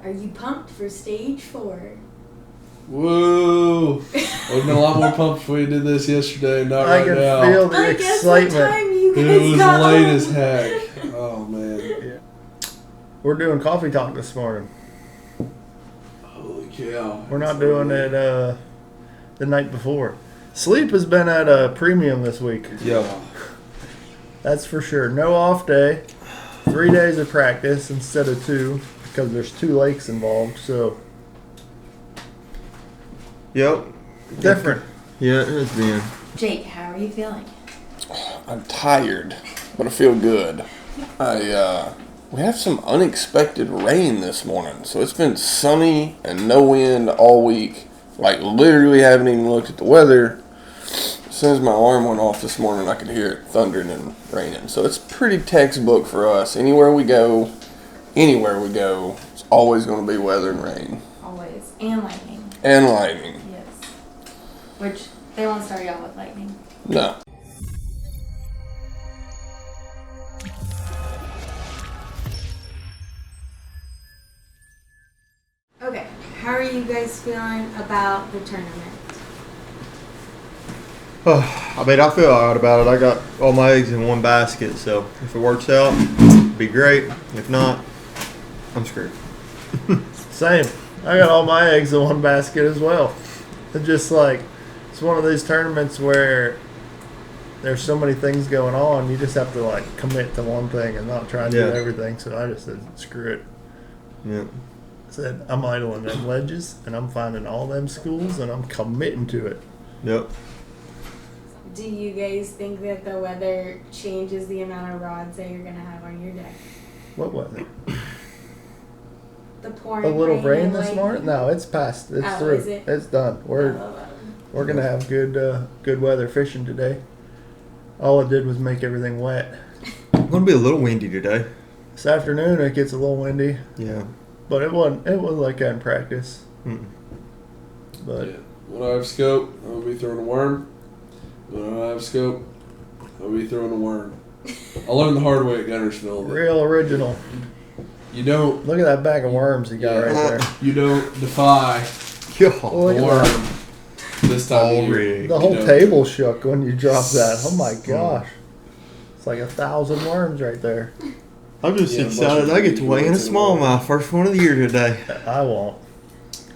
Are you pumped for stage 4? Whoa! I've been a lot more pumped before we did this yesterday. Not right now. I can feel the excitement. What time you guys It was got late home? as heck. Oh man. Yeah. We're doing coffee talk this morning. Holy cow! We're not doing it the night before. Sleep has been at a premium this week. Yeah. That's for sure. No off day. 3 days of practice instead of 2 because there's 2 lakes involved. So. Yep. Different. Yeah, it's been. Jake, how are you feeling? I'm tired, but I feel good. We have some unexpected rain this morning, so it's been sunny and no wind all week. Like, literally haven't even looked at the weather. As soon as my alarm went off this morning, I could hear it thundering and raining. So it's pretty textbook for us. Anywhere we go, it's always going to be weather and rain. Always. And lightning. And lightning. Yes. Which, they won't start y'all with lightning. No. Okay, how are you guys feeling about the tournament? I mean, I feel alright about it. I got all my eggs in one basket, so if it works out, it'd be great. If not, I'm screwed. Same. I got all my eggs in one basket as well. It's just like, it's one of these tournaments where there's so many things going on, you just have to like commit to one thing and not try and do everything. So I just said, screw it. Yeah. I said, I'm idling them ledges and I'm finding all them schools and I'm committing to it. Yep. Do you guys think that the weather changes the amount of rods that you're going to have on your deck? What was it? The pouring A little rain and this lightning? morning? No, it's past. It's Oh, through. is it? It's done. We're gonna have good weather fishing today. All it did was make everything wet. It's going to be a little windy today. This afternoon it gets a little windy, Yeah. but it wasn't like that in practice. Mm-mm. But Yeah. When I have scope, I'll be throwing a worm. When I don't have scope, I'll be throwing a worm. I learned the hard way at Gunnersville. real original. You don't. Look at that bag of worms he got right there. You don't defy Look the at worm this time of year. rigged. The whole You know. table shook when you dropped that. Oh my gosh. It's like 1,000 worms right there. I'm just Yeah, excited I get to weigh in a smallmouth. First one of the year today. I won't.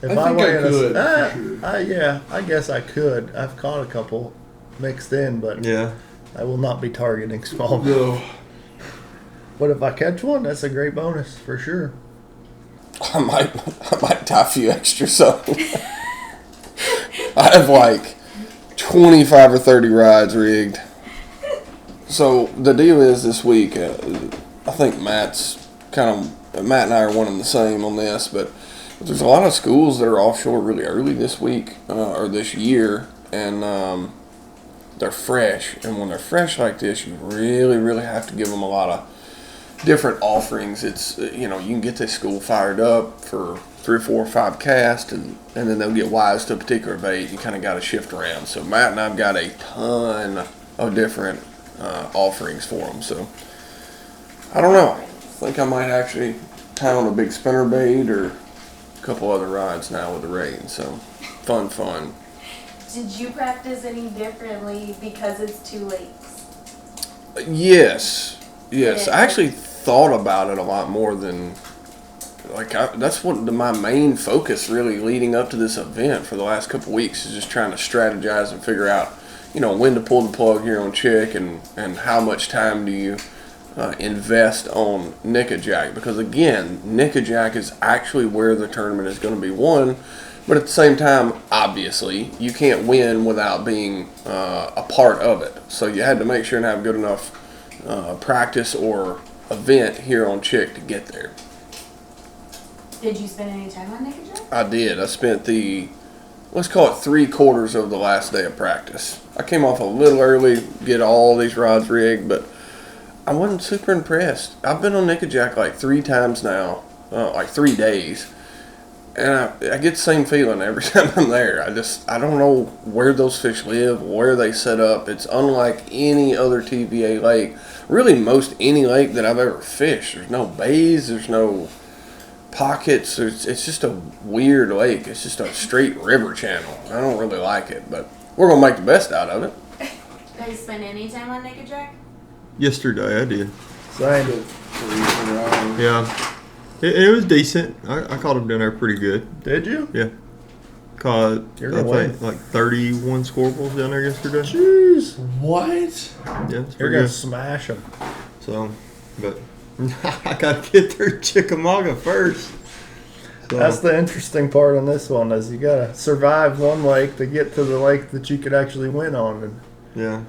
If I think weigh I in could, for sure. yeah, I guess I could. I've caught a couple mixed in, but Yeah. I will not be targeting small. No. But if I catch one, that's a great bonus for sure. I might tie a few extra, so I have like 25 or 30 rides rigged. So the deal is this week, I think Matt and I are one and the same on this, but there's a lot of schools that are offshore really early this week or this year, and they're fresh. And when they're fresh like this, you really, really have to give them a lot of different offerings. It's, you can get this school fired up for 3 or 4 or 5 casts, and then they'll get wise to a particular bait. You kind of got to shift around. So Matt and I've got a ton of different offerings for them. So I don't know. I think I might actually tie on a big spinner bait or a couple other rides now with the rain. So fun. Did you practice any differently because it's 2 lakes? Yes. Yeah. I actually thought about it a lot more than that's what my main focus really leading up to this event for the last couple weeks is just trying to strategize and figure out, when to pull the plug here on Chick and how much time do you invest on Nickajack, because again, Nickajack is actually where the tournament is going to be won. But at the same time, obviously, you can't win without being a part of it. So you had to make sure and have good enough practice or event here on Chick to get there. Did you spend any time on Nickajack? I did. I spent let's call it 3/4 of the last day of practice. I came off a little early, get all these rods rigged, but I wasn't super impressed. I've been on Nickajack like 3 times now, like 3 days. And I get the same feeling every time I'm there. I don't know where those fish live, where they set up. It's unlike any other TVA lake. Really, most any lake that I've ever fished. There's no bays, there's no pockets. It's just a weird lake. It's just a straight river channel. I don't really like it, but we're gonna make the best out of it. Have you spent any time on Naked Jack? Yesterday I did. Same. 300 hours. Yeah. It was decent. I caught them down there pretty good. Did you? Yeah. Caught, You're I gonna think, like 31 scoreballs down there yesterday. Jeez. What? Yeah, it's You're pretty gonna good. smash them. So, but I gotta get through CHICKAMAUGA first. So, That's the interesting part on this one is you gotta survive one lake to get to the lake that you could actually win on. And yeah.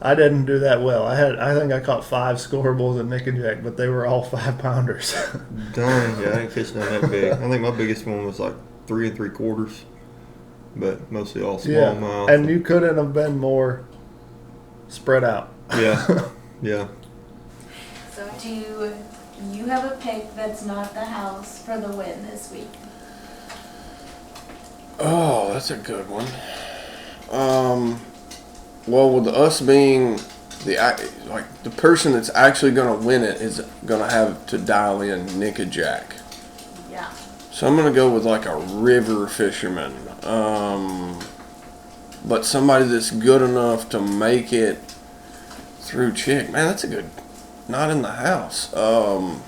I didn't do that well. I think I caught 5 scoreables at Naked Jack, but they were all 5-pounders. Dang, yeah, I didn't catch none that big. I think my biggest one was like 3 3/4, but mostly all small mouth. And you couldn't have been more spread out. Yeah, yeah. So do you have a pick that's not the house for the win this week? Oh, that's a good one. Well, with us being the person that's actually gonna win it is gonna have to dial in Naked Jack. Yeah. So I'm gonna go with like a river fisherman, but somebody that's good enough to make it through Chick. Man, that's a good. Not in the house. I'm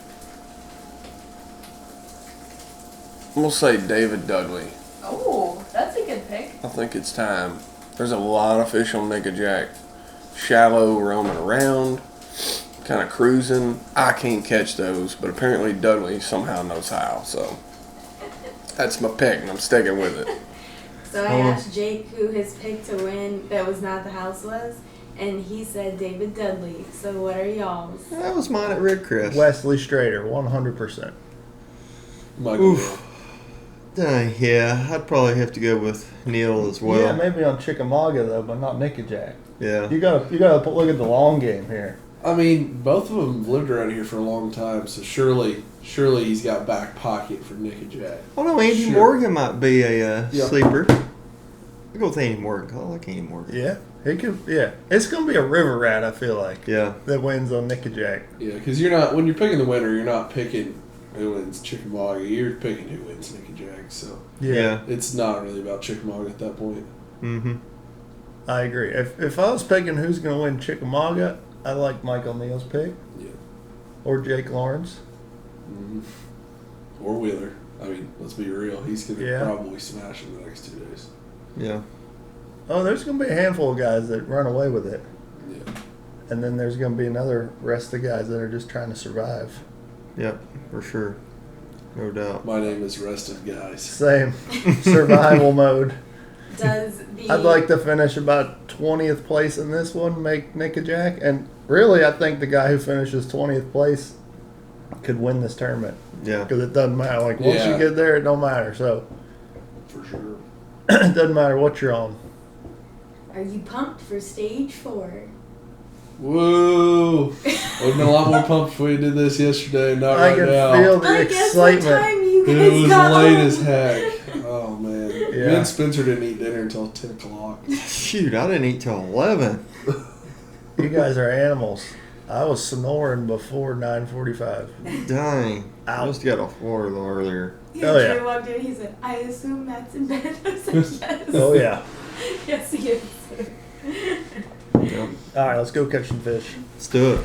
gonna say David Dudley. Oh, that's a good pick. I think it's time. There's a lot of fish on Naked Jack. Shallow, roaming around, kind of cruising. I can't catch those, but apparently Dudley somehow knows how. So that's my pick, and I'm sticking with it. So I asked Jake who his pick to win that was not the house was, and he said David Dudley. So what are y'all's? That was mine at Red Crest. Wesley Strader, 100%. Michael. Oof. Dang, yeah, I'd probably have to go with Neil as well. Yeah, maybe on CHICKAMAUGA though, but not Naked Jack. Yeah. You gotta look at the long game here. I mean, both of them lived around here for a long time, so surely he's got back pocket for Naked Jack. Oh no, Andy Sure. Morgan might be a Yeah. sleeper. I'll go with Andy Morgan. I like Andy Morgan. Yeah, he could. Yeah, it's gonna be a river rat. I feel like Yeah. that wins on Naked Jack. Yeah, because you're not when you're picking the winner, you're not picking who wins Chickamauga. You're picking who wins Naked Jack. So Yeah. it's not really about Chickamauga at that point. Mm-hmm. I agree. If I was picking who's gonna win CHICKAMAUGA, I like Michael Neal's pick Yeah. or Jake Lawrence. Mm-hmm. Or Wheeler. I mean, let's be real. He's going to Yeah. probably smash in the next 2 days. Yeah. Oh, there's gonna be a handful of guys that run away with it, Yeah. and then there's gonna be another rest of guys that are just trying to survive. Yep, for sure. No doubt. My name is Rested Guys. Same survival mode. Does the I'd like to finish about 20th place in this one, make Naked Jack, and really I think the guy who finishes 20th place could win this tournament Yeah. because it doesn't matter. Like once Yeah. you get there, it don't matter. So For sure. it doesn't matter what you're on. Are you pumped for stage 4? Whoa! We've been a lot more pumped if we did this yesterday. Not I right can now. feel the I guess what excitement. time you It guys was got late home. as heck. Oh man. Me Yeah. and Spencer didn't eat dinner until 10 o'clock. Shoot, I didn't eat till 11. You guys are animals. I was snoring before 9:45. Dang. I Ow. just got off water a little earlier. Oh, yeah. Trey walked in. He said, "I assume Matt's in bed." I said, "Yes." Oh yeah. Yes, he is. Yep. All right, let's go catch some fish. Let's do it.